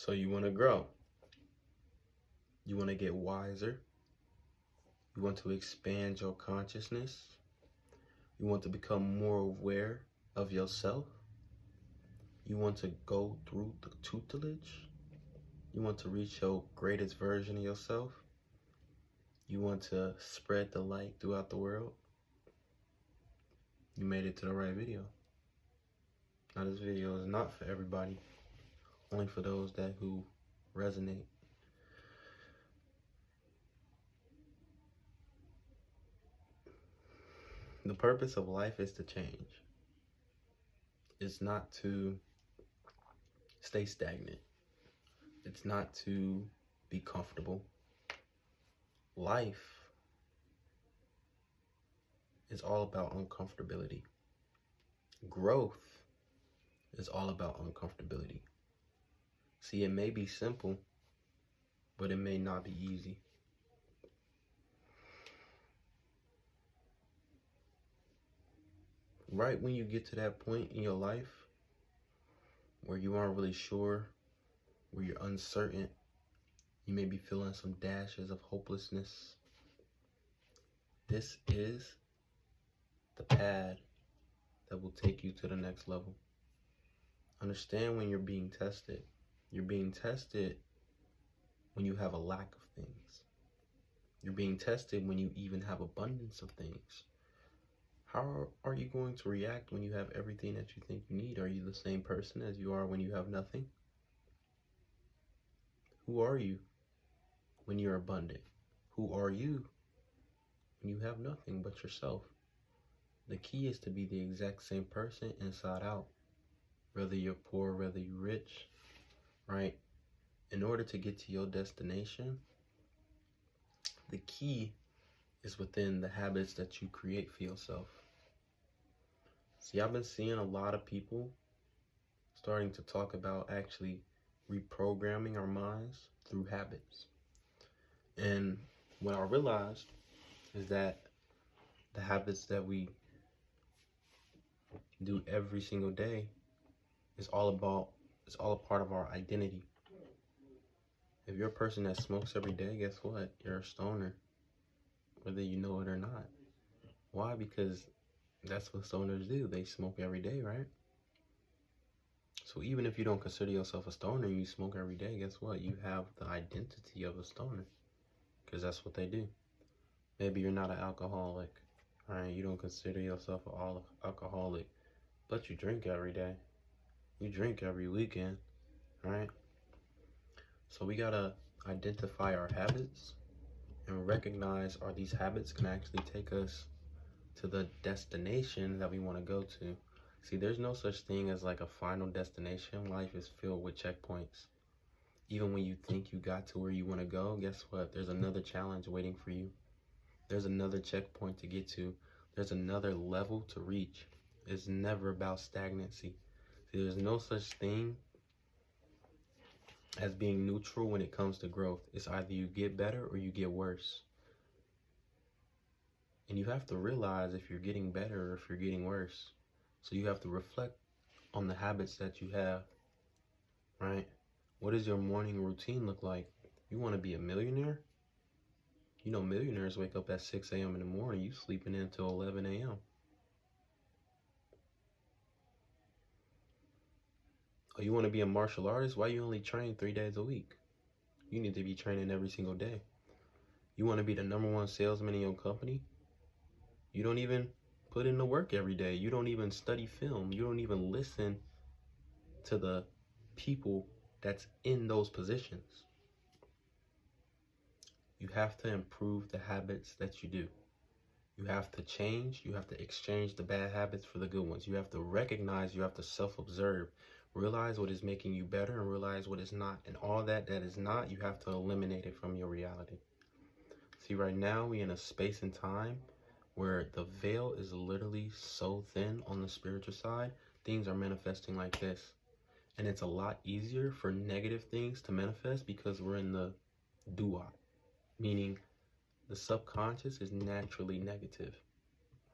So you want to grow. You want to get wiser. You want to expand your consciousness. You want to become more aware of yourself. You want to go through the tutelage. You want to reach your greatest version of yourself. You want to spread the light throughout the world. You made it to the right video. Now this video is not for everybody, only for those who resonate. The purpose of life is to change. It's not to stay stagnant. It's not to be comfortable. Life is all about uncomfortability. Growth is all about uncomfortability. See, it may be simple, but it may not be easy. Right when you get to that point in your life where you aren't really sure, where you're uncertain, you may be feeling some dashes of hopelessness. This is the pad that will take you to the next level. Understand when you're being tested. You're being tested when you have a lack of things. You're being tested when you even have abundance of things. How are you going to react when you have everything that you think you need? Are you the same person as you are when you have nothing? Who are you when you're abundant? Who are you when you have nothing but yourself? The key is to be the exact same person inside out. Whether you're poor, whether you're rich, right? In order to get to your destination, the key is within the habits that you create for yourself. See, I've been seeing a lot of people starting to talk about actually reprogramming our minds through habits. And what I realized is that the habits that we do every single day is all a part of our identity. If you're a person that smokes every day, guess what? You're a stoner, whether you know it or not. Why? Because that's what stoners do. They smoke every day, right? So even if you don't consider yourself a stoner and you smoke every day, guess what? You have the identity of a stoner, because that's what they do. Maybe you're not an alcoholic, right? You don't consider yourself an alcoholic, but you drink every day. You drink every weekend, right? So we gotta identify our habits and recognize, are these habits can actually take us to the destination that we want to go to. See, there's no such thing as like a final destination. Life is filled with checkpoints. Even when you think you got to where you want to go, guess what? There's another challenge waiting for you. There's another checkpoint to get to. There's another level to reach. It's never about stagnancy. See, there's no such thing as being neutral when it comes to growth. It's either you get better or you get worse. And you have to realize if you're getting better or if you're getting worse. So you have to reflect on the habits that you have, right? What does your morning routine look like? You want to be a millionaire? You know, millionaires wake up at 6 a.m. in the morning. You sleeping until 11 a.m. Oh, you want to be a martial artist? Why you only train 3 days a week? You need to be training every single day. You want to be the #1 salesman in your company? You don't even put in the work every day. You don't even study film. You don't even listen to the people that's in those positions. You have to improve the habits that you do. You have to change. You have to exchange the bad habits for the good ones. You have to recognize, you have to self-observe, realize what is making you better and realize what is not. And all that is not, you have to eliminate it from your reality. See, right now we in a space and time where the veil is literally so thin on the spiritual side. Things are manifesting like this. And it's a lot easier for negative things to manifest because we're in the doo-wop, meaning the subconscious is naturally negative,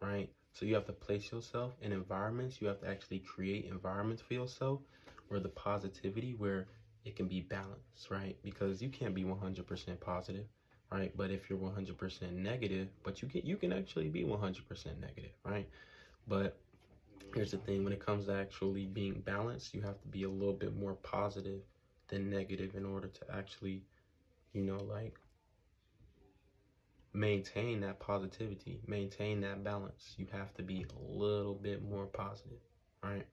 right? So you have to place yourself in environments. You have to actually create environments for yourself where the positivity, where it can be balanced, right? Because you can't be 100% positive, right? But if you're 100% negative, but you can actually be 100% negative, right? But here's the thing, when it comes to actually being balanced, you have to be a little bit more positive than negative in order to actually, like maintain that positivity, maintain that balance. You have to be a little bit more positive, right?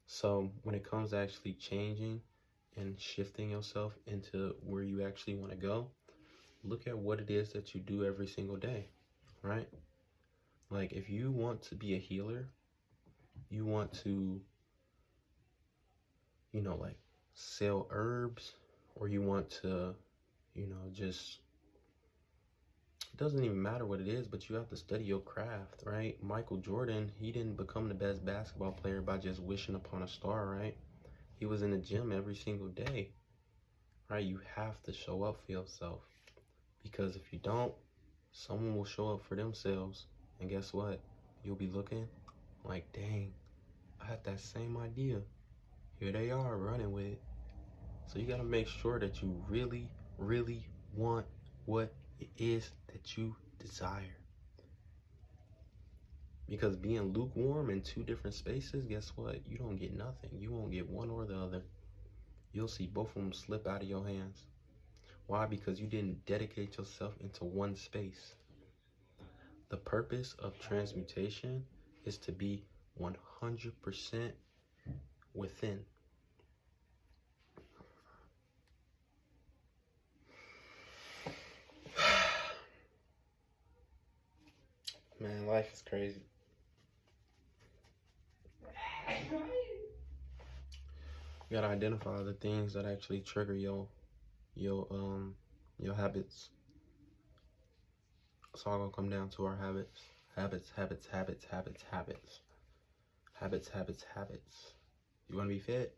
So when it comes to actually changing and shifting yourself into where you actually want to go, look at what it is that you do every single day, right? Like if you want to be a healer, you want to, like sell herbs, or you want to, just, it doesn't even matter what it is, but you have to study your craft, right? Michael Jordan, he didn't become the best basketball player by just wishing upon a star, right? He was in the gym every single day, right? You have to show up for yourself, because if you don't, someone will show up for themselves, and guess what? You'll be looking like, dang, I had that same idea. Here they are running with it. So you gotta make sure that you really, really want what it is that you desire. Because being lukewarm in two different spaces, guess what? You don't get nothing. You won't get one or the other. You'll see both of them slip out of your hands. Why? Because you didn't dedicate yourself into one space. The purpose of transmutation is to be 100% within. Man, life is crazy. You gotta identify the things that actually trigger your habits. It's all gonna come down to our habits. Habits, habits, habits, habits, habits. Habits, habits, habits. You wanna be fit?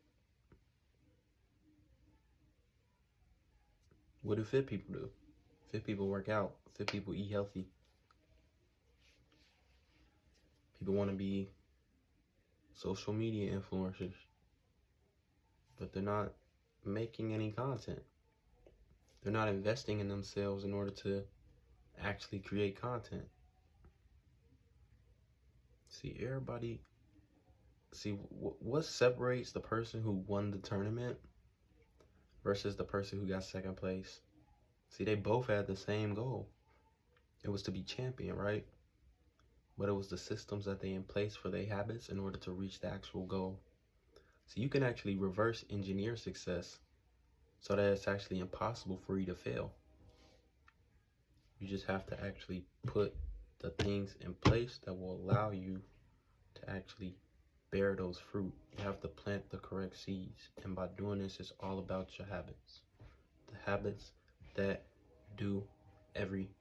What do fit people do? Fit people work out. Fit people eat healthy. People wanna be social media influencers, but they're not making any content. They're not investing in themselves in order to actually create content. What separates the person who won the tournament versus the person who got second place? See, they both had the same goal. It was to be champion, right? But it was the systems that they in place for their habits in order to reach the actual goal. So you can actually reverse engineer success so that it's actually impossible for you to fail. You just have to actually put the things in place that will allow you to actually bear those fruit. You have to plant the correct seeds. And by doing this, it's all about your habits. The habits that do everything.